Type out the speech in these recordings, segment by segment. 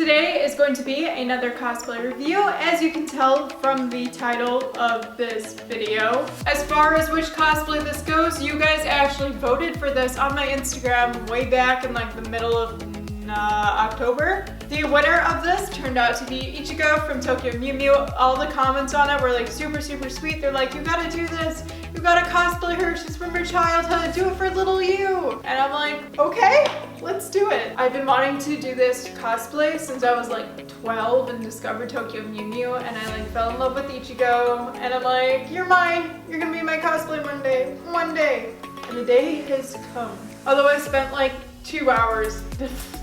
Today is going to be another cosplay review, as you can tell from the title of this video. As far as which cosplay this goes, you guys actually voted for this on my Instagram way back in like the middle of October. The winner of this turned out to be Ichigo from Tokyo Mew Mew. All the comments on it were like super sweet. They're like, you gotta do this. You gotta cosplay her. She's from her childhood. Do it for little you. And I'm like, okay, let's do it. I've been wanting to do this cosplay since I was like 12 and discovered Tokyo Mew Mew, and I like fell in love with Ichigo. And I'm like, you're mine. You're gonna be my cosplay one day. One day. And the day has come. Although I spent like 2 hours,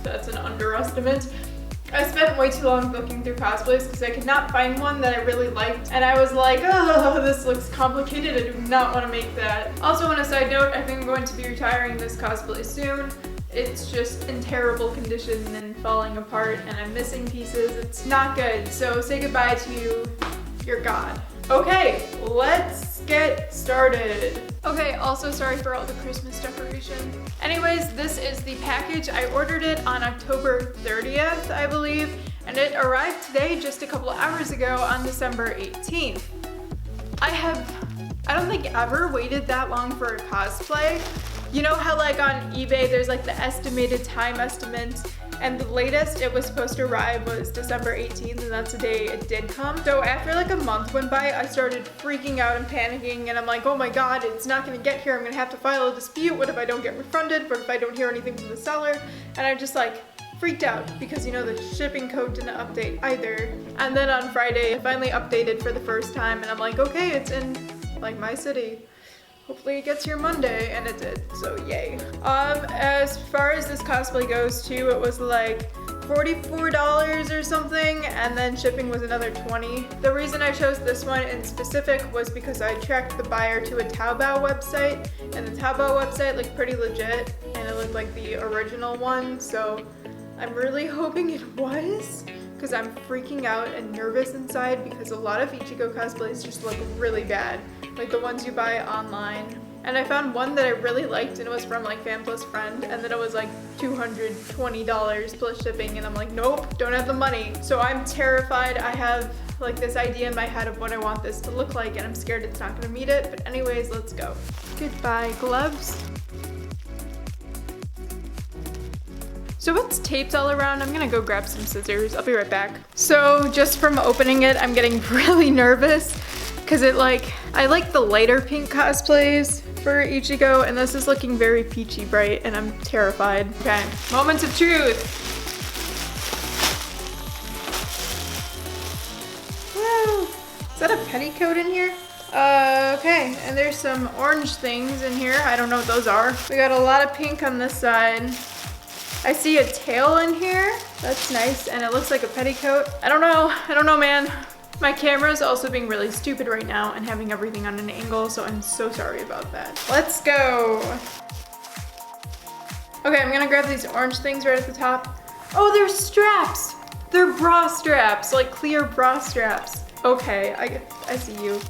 that's an underestimate. I spent way too long looking through cosplays because I could not find one that I really liked, and I was like, oh, this looks complicated, I do not want to make that. Also, on a side note, I think I'm going to be retiring this cosplay soon. It's just in terrible condition and falling apart, and I'm missing pieces. It's not good, so say goodbye to you, your god. Okay, let's get started. Okay, also sorry for all the Christmas decoration. Anyways, this is the package. I ordered it on October 30th, I believe, and it arrived today just a couple hours ago on December 18th. I don't think ever waited that long for a cosplay. You know how like on eBay there's like the estimated time estimate, and the latest it was supposed to arrive was December 18th, and that's the day it did come. So after like a month went by, I started freaking out and panicking, and I'm like, oh my god, it's not gonna get here. I'm gonna have to file a dispute. What if I don't get refunded? What if I don't hear anything from the seller? And I just like freaked out because, you know, the shipping code didn't update either. And then on Friday, it finally updated for the first time, and I'm like, okay, it's in like my city. Hopefully it gets here Monday, and it did, so yay. As far as this cosplay goes too, it was like $44 or something, and then shipping was another $20. The reason I chose this one in specific was because I tracked the buyer to a Taobao website, and the Taobao website looked pretty legit, and it looked like the original one, so I'm really hoping it was, because I'm freaking out and nervous inside because a lot of Ichigo cosplays just look really bad, like the ones you buy online. And I found one that I really liked, and it was from like Fan Plus Friend, and then it was like $220 plus shipping, and I'm like, nope, don't have the money. So I'm terrified. I have like this idea in my head of what I want this to look like, and I'm scared it's not gonna meet it, but anyways, let's go. Goodbye, gloves. So it's taped all around. I'm gonna go grab some scissors. I'll be right back. So just from opening it, I'm getting really nervous because I like the lighter pink cosplays for Ichigo, and this is looking very peachy bright, and I'm terrified. Okay, moments of truth. Woo! Is that a petticoat in here? Okay, and there's some orange things in here. I don't know what those are. We got a lot of pink on this side. I see a tail in here. That's nice, and it looks like a petticoat. I don't know, man. My camera is also being really stupid right now and having everything on an angle, so I'm so sorry about that. Let's go. Okay, I'm gonna grab these orange things right at the top. Oh, they're straps. They're bra straps, like clear bra straps. Okay, I see you.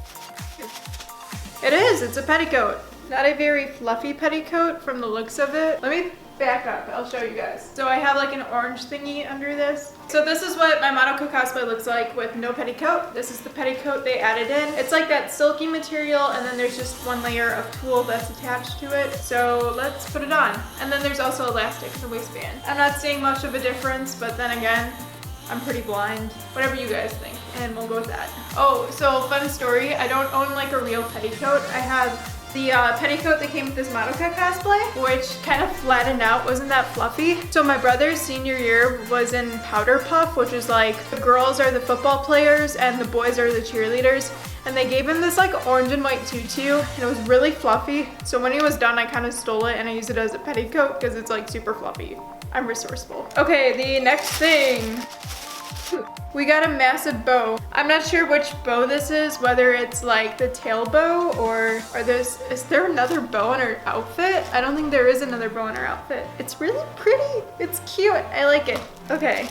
It is, it's a petticoat. Not a very fluffy petticoat from the looks of it. Let me back up, I'll show you guys. So I have like an orange thingy under this. So this is what my Madoka cosplay looks like with no petticoat. This is the petticoat they added in. It's like that silky material, and then there's just one layer of tulle that's attached to it. So let's put it on. And then there's also elastic in the waistband. I'm not seeing much of a difference, but then again, I'm pretty blind. Whatever you guys think, and we'll go with that. Oh, so fun story, I don't own like a real petticoat. I have the petticoat that came with this Madoka cosplay, which kind of flattened out, wasn't that fluffy. So my brother's senior year was in Powder Puff, which is like the girls are the football players and the boys are the cheerleaders. And they gave him this like orange and white tutu, and it was really fluffy. So when he was done, I kind of stole it and I used it as a petticoat because it's like super fluffy. I'm resourceful. Okay, the next thing. We got a massive bow. I'm not sure which bow this is, whether it's like the tail bow or is there another bow in her outfit? I don't think there is another bow in her outfit. It's really pretty. It's cute. I like it. Okay.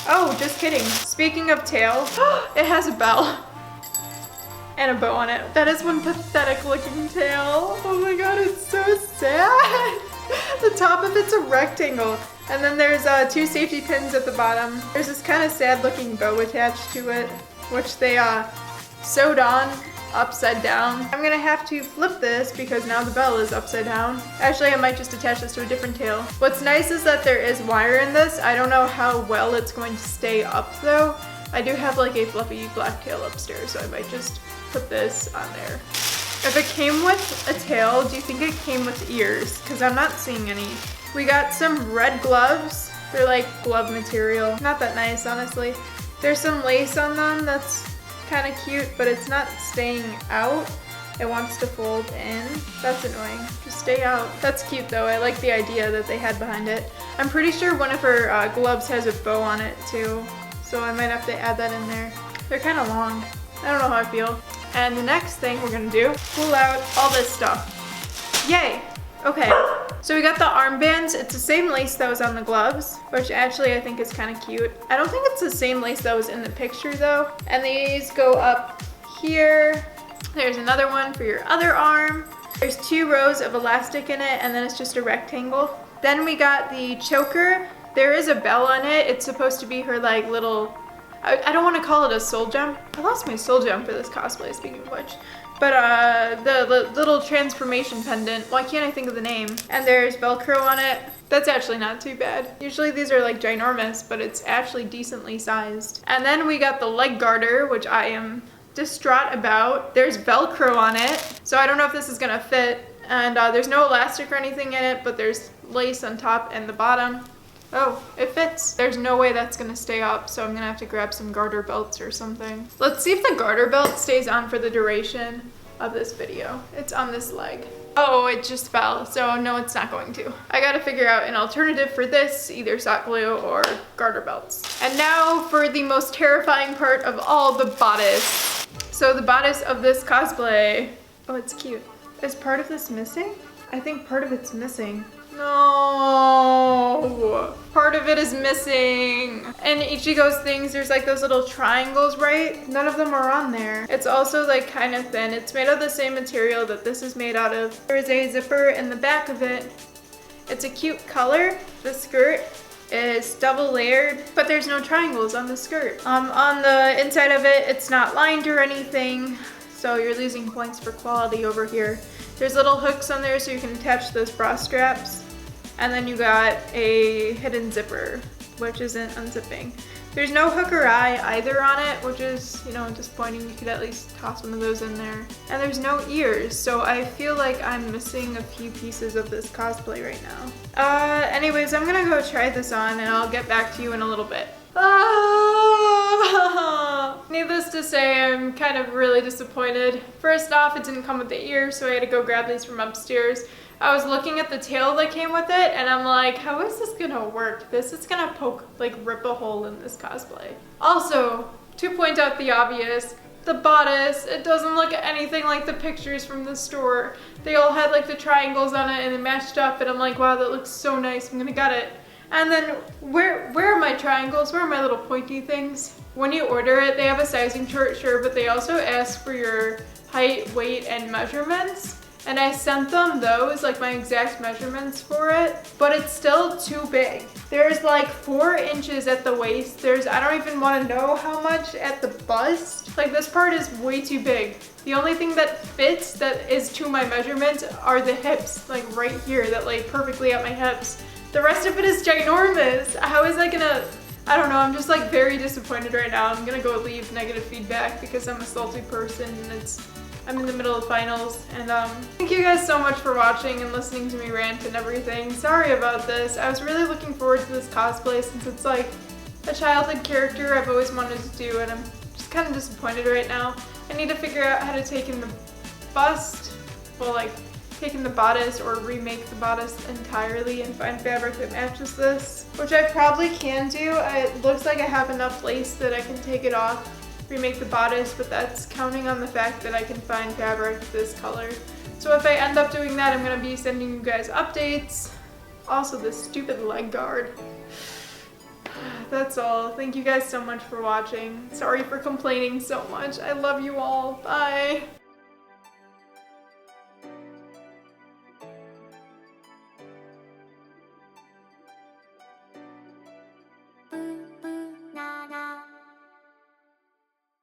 Oh, just kidding. Speaking of tail, it has a bell and a bow on it. That is one pathetic looking tail. Oh my god, it's so sad. The top of it's a rectangle. And then there's 2 safety pins at the bottom. There's this kind of sad looking bow attached to it, which they sewed on upside down. I'm gonna have to flip this because now the bell is upside down. Actually, I might just attach this to a different tail. What's nice is that there is wire in this. I don't know how well it's going to stay up though. I do have like a fluffy black tail upstairs, so I might just put this on there. If it came with a tail, do you think it came with ears? Because I'm not seeing any. We got some red gloves. They're like glove material. Not that nice, honestly. There's some lace on them that's kind of cute, but it's not staying out. It wants to fold in. That's annoying. Just stay out. That's cute though. I like the idea that they had behind it. I'm pretty sure one of her gloves has a bow on it too, so I might have to add that in there. They're kind of long. I don't know how I feel. And the next thing we're gonna do, pull out all this stuff. Yay! Okay, so we got the armbands. It's the same lace that was on the gloves, which actually I think is kind of cute. I don't think it's the same lace that was in the picture though. And these go up here. There's another one for your other arm. There's 2 rows of elastic in it, and then it's just a rectangle. Then we got the choker. There is a bell on it. It's supposed to be her like little, I don't want to call it a soul gem. I lost my soul gem for this cosplay, speaking of which. But the little transformation pendant, why can't I think of the name? And there's Velcro on it. That's actually not too bad. Usually these are like ginormous, but it's actually decently sized. And then we got the leg garter, which I am distraught about. There's Velcro on it, so I don't know if this is gonna fit. And there's no elastic or anything in it, but there's lace on top and the bottom. Oh, it fits. There's no way that's gonna stay up, so I'm gonna have to grab some garter belts or something. Let's see if the garter belt stays on for the duration of this video. It's on this leg. Oh, it just fell, so no, it's not going to. I gotta figure out an alternative for this, either sock glue or garter belts. And now for the most terrifying part of all, the bodice. So the bodice of this cosplay. Oh, it's cute. Is part of this missing? I think part of it's missing. No, part of it is missing. In Ichigo's things, there's like those little triangles, right? None of them are on there. It's also like kind of thin. It's made of the same material that this is made out of. There's a zipper in the back of it. It's a cute color. The skirt is double layered, but there's no triangles on the skirt. On the inside of it, it's not lined or anything, so you're losing points for quality over here. There's little hooks on there so you can attach those bra straps. And then you got a hidden zipper, which isn't unzipping. There's no hook or eye either on it, which is, you know, disappointing. You could at least toss one of those in there. And there's no ears, so I feel like I'm missing a few pieces of this cosplay right now. Anyways, I'm gonna go try this on and I'll get back to you in a little bit. Needless to say, I'm kind of really disappointed. First off, it didn't come with the ears, so I had to go grab these from upstairs. I was looking at the tail that came with it, and I'm like, how is this gonna work? This is gonna rip a hole in this cosplay. Also, to point out the obvious, the bodice, it doesn't look anything like the pictures from the store. They all had like the triangles on it and it matched up, and I'm like, wow, that looks so nice, I'm gonna get it. And then, where are my triangles? Where are my little pointy things? When you order it, they have a sizing chart, sure, but they also ask for your height, weight, and measurements. And I sent them those, like my exact measurements for it, but it's still too big. There's like 4 inches at the waist. There's, I don't even want to know how much at the bust. Like this part is way too big. The only thing that fits that is to my measurements are the hips, like right here, that lay perfectly at my hips. The rest of it is ginormous. How is that gonna, I don't know, I'm just like very disappointed right now. I'm gonna go leave negative feedback because I'm a salty person and I'm in the middle of finals. And thank you guys so much for watching and listening to me rant and everything. Sorry about this. I was really looking forward to this cosplay since it's like a childhood character I've always wanted to do, and I'm just kind of disappointed right now. I need to figure out how to take in the bust, well, like take in the bodice or remake the bodice entirely and find fabric that matches this, which I probably can do. It looks like I have enough lace that I can take it off, remake the bodice, but that's counting on the fact that I can find fabric this color. So if I end up doing that, I'm going to be sending you guys updates. Also, this stupid leg guard. That's all. Thank you guys so much for watching. Sorry for complaining so much. I love you all. Bye.